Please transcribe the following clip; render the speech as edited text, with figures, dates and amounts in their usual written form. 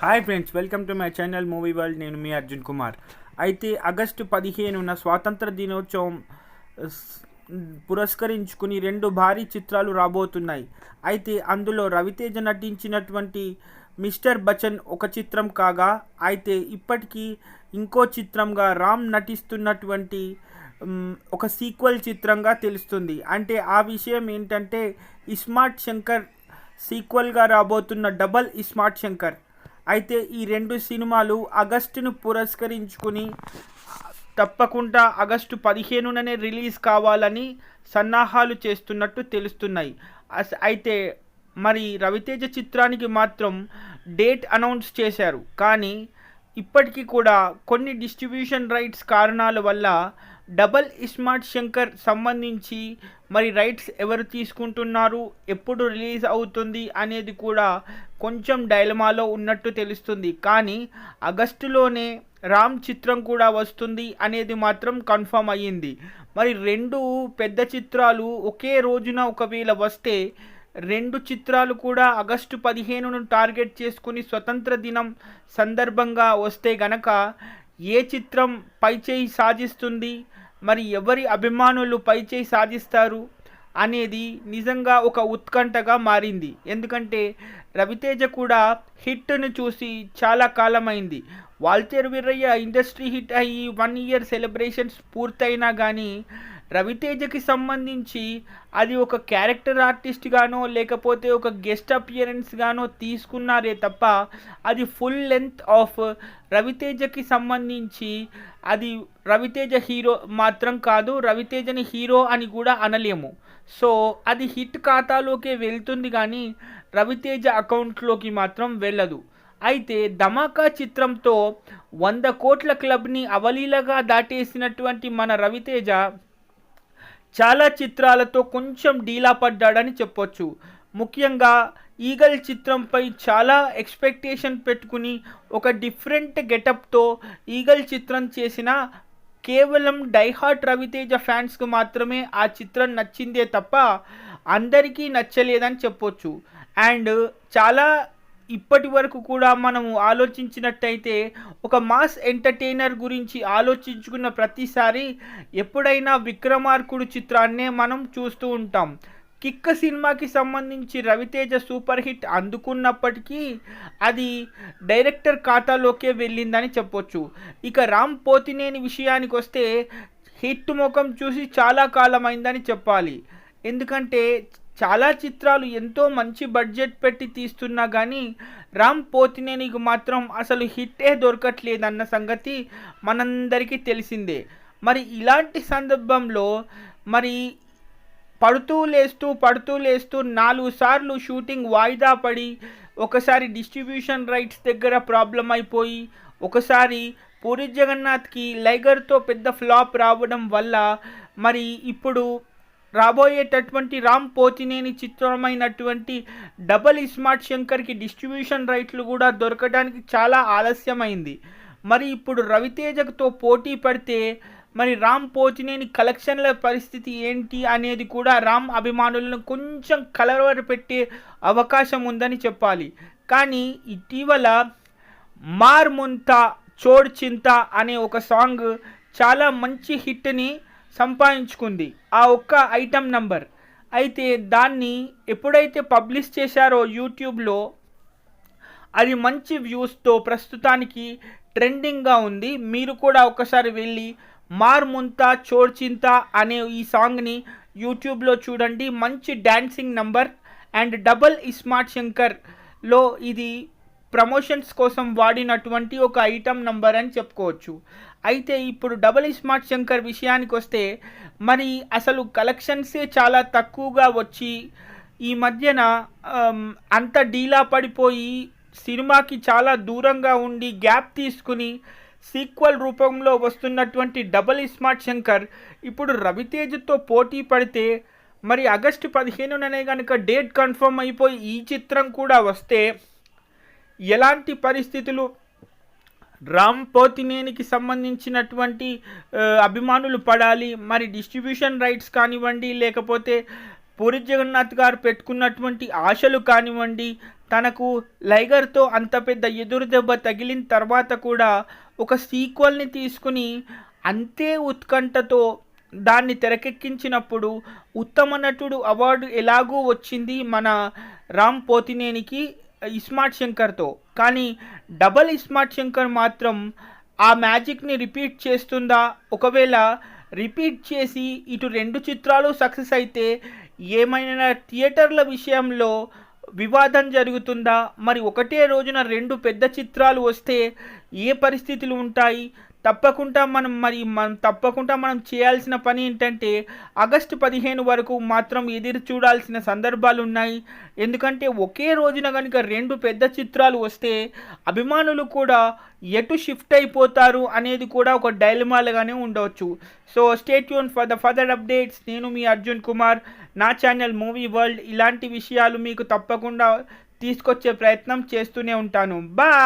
Hi friends, welcome to my channel movie world. నేను మీ అర్జున్ కుమార్. అయితే August 15న స్వాతంత్ర దినోత్సవం పురస్కరించుకుని 2 భారీ చిత్రాలు రాబోతున్నాయి. అయితే అందులో రవితేజ నటించినటువంటి మిస్టర్ బచ్చన్ ఒక చిత్రం కాగా, అయితే ఇప్పటికీ ఇంకో చిత్రంగా రామ్ నటిస్తున్నటువంటి ఒక సీక్వెల్ చిత్రంగా తెలుస్తుంది. అంటే ఆ విషయం ఏంటంటే, ఇస్మార్ట్ శంకర్ సీక్వెల్గా రాబోతున్న డబల్ ఇస్మార్ట్ శంకర్. అయితే ఈ 2 సినిమాలు ఆగస్టును పురస్కరించుకుని తప్పకుండా ఆగస్టు 15నే రిలీజ్ కావాలని సన్నాహాలు చేస్తున్నట్టు తెలుస్తున్నాయి. అయితే మరి రవితేజ చిత్రానికి మాత్రం డేట్ అనౌన్స్ చేశారు. కానీ ఇప్పటికీ కూడా కొన్ని డిస్ట్రిబ్యూషన్ రైట్స్ కారణాల వల్ల డబల్ ఇస్మార్ట్ శంకర్ సంబంధించి మరి రైట్స్ ఎవరు తీసుకుంటున్నారు, ఎప్పుడు రిలీజ్ అవుతుంది అనేది కూడా కొంచెం డైలమాలో ఉన్నట్టు తెలుస్తుంది. కానీ ఆగస్టులోనే రామ్ చిత్రం కూడా వస్తుంది అనేది మాత్రం కన్ఫర్మ్ అయ్యింది. మరి 2 పెద్ద చిత్రాలు ఒకే రోజున ఒకవేళ వస్తే 2 చిత్రాలు కూడా ఆగస్టు 15ను టార్గెట్ చేసుకుని స్వతంత్ర దినం సందర్భంగా వస్తే గనక ఏ చిత్రం పైచేయి సాధిస్తుంది, మరి ఎవరి అభిమానులు పైచేయి సాధిస్తారు అనేది నిజంగా ఒక ఉత్కంఠగా మారింది. ఎందుకంటే రవితేజ కూడా హిట్ను చూసి చాలా కాలమైంది. వాల్తేరు వీరయ్య ఇండస్ట్రీ హిట్ అయ్యి 1 ఇయర్ సెలబ్రేషన్స్ పూర్తయినా కానీ రవితేజకి సంబంధించి అది ఒక క్యారెక్టర్ ఆర్టిస్ట్ గానో లేకపోతే ఒక గెస్ట్ అపియరెన్స్ గానో తీసుకున్నారే తప్ప అది ఫుల్ లెంత్ ఆఫ్ రవితేజకి సంబంధించి అది రవితేజ హీరో మాత్రం కాదు, రవితేజని హీరో అని కూడా అనలేము. సో అది హిట్ ఖాతాలోకే వెళ్తుంది కానీ రవితేజ అకౌంట్లోకి మాత్రం వెళ్ళదు. అయితే ధమాకా చిత్రంతో 100 కోట్ల క్లబ్ని అవలీలగా దాటేసినటువంటి మన రవితేజ చాలా చిత్రాలతో కొంచెం డీలా పడ్డాడని చెప్పొచ్చు. ముఖ్యంగా ఈగల్ చిత్రంపై చాలా ఎక్స్పెక్టేషన్ పెట్టుకుని ఒక డిఫరెంట్ గెటప్తో ఈగల్ చిత్రం చేసిన కేవలం డైహార్ట్ రవితేజ ఫ్యాన్స్కు మాత్రమే ఆ చిత్రం నచ్చిందే తప్ప అందరికీ నచ్చలేదని చెప్పొచ్చు. అండ్ చాలా ఇప్పటి వరకు కూడా మనము ఆలోచించినట్టయితే ఒక మాస్ ఎంటర్టైనర్ గురించి ఆలోచించుకున్న ప్రతిసారి ఎప్పుడైనా విక్రమార్కుడు చిత్రాన్నే మనం చూస్తూ ఉంటాం. కిక్క సినిమాకి సంబంధించి రవితేజ సూపర్ హిట్ అందుకున్నప్పటికీ అది డైరెక్టర్ ఖాతాలోకే వెళ్ళిందని చెప్పొచ్చు. ఇక రామ్ పోతినేని విషయానికి వస్తే హిట్ ముఖం చూసి చాలా కాలమైందని చెప్పాలి. ఎందుకంటే చాలా చిత్రాలు ఎంతో మంచి బడ్జెట్ పెట్టి తీస్తున్నా కానీ రామ్ పోతినేనికి మాత్రం అసలు హిట్టే దొరకట్లేదన్న సంగతి మనందరికీ తెలిసిందే. మరి ఇలాంటి సందర్భంలో మరి పడుతూ లేస్తూ 4 సార్లు షూటింగ్ వాయిదా పడి, ఒకసారి డిస్ట్రిబ్యూషన్ రైట్స్ దగ్గర ప్రాబ్లం అయిపోయి, ఒకసారి పూరి జగన్నాథ్కి లైగర్తో పెద్ద ఫ్లాప్ రావడం వల్ల మరి ఇప్పుడు రాబోయేటటువంటి రామ్ పోతినేని చిత్రమైనటువంటి డబల్ ఇస్మార్ట్ శంకర్కి డిస్ట్రిబ్యూషన్ రైట్లు కూడా దొరకడానికి చాలా ఆలస్యమైంది. మరి ఇప్పుడు రవితేజతో పోటీ పడితే మరి రామ్ పోతినేని కలెక్షన్ల పరిస్థితి ఏంటి అనేది కూడా రామ్ అభిమానులను కొంచెం కలవరపెట్టే అవకాశం ఉందని చెప్పాలి. కానీ ఇటీవల మార్ ముంతా చోడ్ చింతా అనే ఒక సాంగ్ చాలా మంచి హిట్ని సంపాదించుకుంది, ఆ ఒక్క ఐటమ్ నంబర్. అయితే దాన్ని ఎప్పుడైతే పబ్లిష్ చేశారో యూట్యూబ్లో అది మంచి వ్యూస్తో ప్రస్తుతానికి ట్రెండింగ్గా ఉంది. మీరు కూడా ఒకసారి వెళ్ళి మార్ ముంతా చోడ్ చింతా అనే ఈ సాంగ్ని యూట్యూబ్లో చూడండి. మంచి dancing number and double iSmart శంకర్లో ఇది ప్రమోషన్స్ కోసం వాడినటువంటి ఒక ఐటమ్ నంబర్ అని చెప్పుకోవచ్చు. అయితే ఇప్పుడు డబల్ ఇస్మార్ట్ శంకర్ విషయానికి వస్తే మరి అసలు కలెక్షన్సే చాలా తక్కువగా వచ్చి ఈ మధ్యన అంత డీలా పడిపోయి సినిమాకి చాలా దూరంగా ఉండి గ్యాప్ తీసుకుని సీక్వెల్ రూపంలో వస్తున్నటువంటి డబల్ ఇస్మార్ట్ శంకర్ ఇప్పుడు రవితేజతో పోటీ పడితే మరి ఆగస్టు 15నే కనుక డేట్ కన్ఫర్మ్ అయిపోయి ఈ చిత్రం కూడా వస్తే ఎలాంటి పరిస్థితులు రామ్ పోతినేనికి సంబంధించినటువంటి అభిమానులు పడాలి, మరి డిస్ట్రిబ్యూషన్ రైట్స్ కానివ్వండి, లేకపోతే పూరి జగన్నాథ్ గారు పెట్టుకున్నటువంటి ఆశలు కానివ్వండి, తనకు లైగర్తో అంత పెద్ద ఎదురు దెబ్బ తగిలిన తర్వాత కూడా ఒక సీక్వెల్ని తీసుకుని అంతే ఉత్కంఠతో దాన్ని తెరకెక్కించినప్పుడు ఉత్తమ నటుడు అవార్డు ఎలాగూ వచ్చింది మన రామ్ పోతినేనికి ఇస్మార్ట్ శంకర్తో. కానీ డబల్ ఇస్మార్ట్ శంకర్ మాత్రం ఆ మ్యాజిక్ని రిపీట్ చేస్తుందా? ఒకవేళ రిపీట్ చేసి ఇటు రెండు చిత్రాలు సక్సెస్ అయితే ఏమైనా థియేటర్ల విషయంలో వివాదం జరుగుతుందా? మరి ఒకటే రోజున రెండు పెద్ద చిత్రాలు వస్తే ఏ పరిస్థితులు ఉంటాయి? తప్పకుండా మనం చేయాల్సిన పని ఏంటంటే ఆగస్టు 15 వరకు మాత్రం ఎదురు చూడాల్సిన సందర్భాలు ఉన్నాయి. ఎందుకంటే ఒకే రోజున కనుక రెండు పెద్ద చిత్రాలు వస్తే అభిమానులు కూడా ఎటు షిఫ్ట్ అయిపోతారు అనేది కూడా ఒక డైలమాలుగానే ఉండవచ్చు. So stay tune for the further updates. నేను మీ అర్జున్ కుమార్. నా ఛానల్ మూవీ వరల్డ్ ఇలాంటి విషయాలు మీకు తప్పకుండా తీసుకొచ్చే ప్రయత్నం చేస్తూనే ఉంటాను. బాయ్.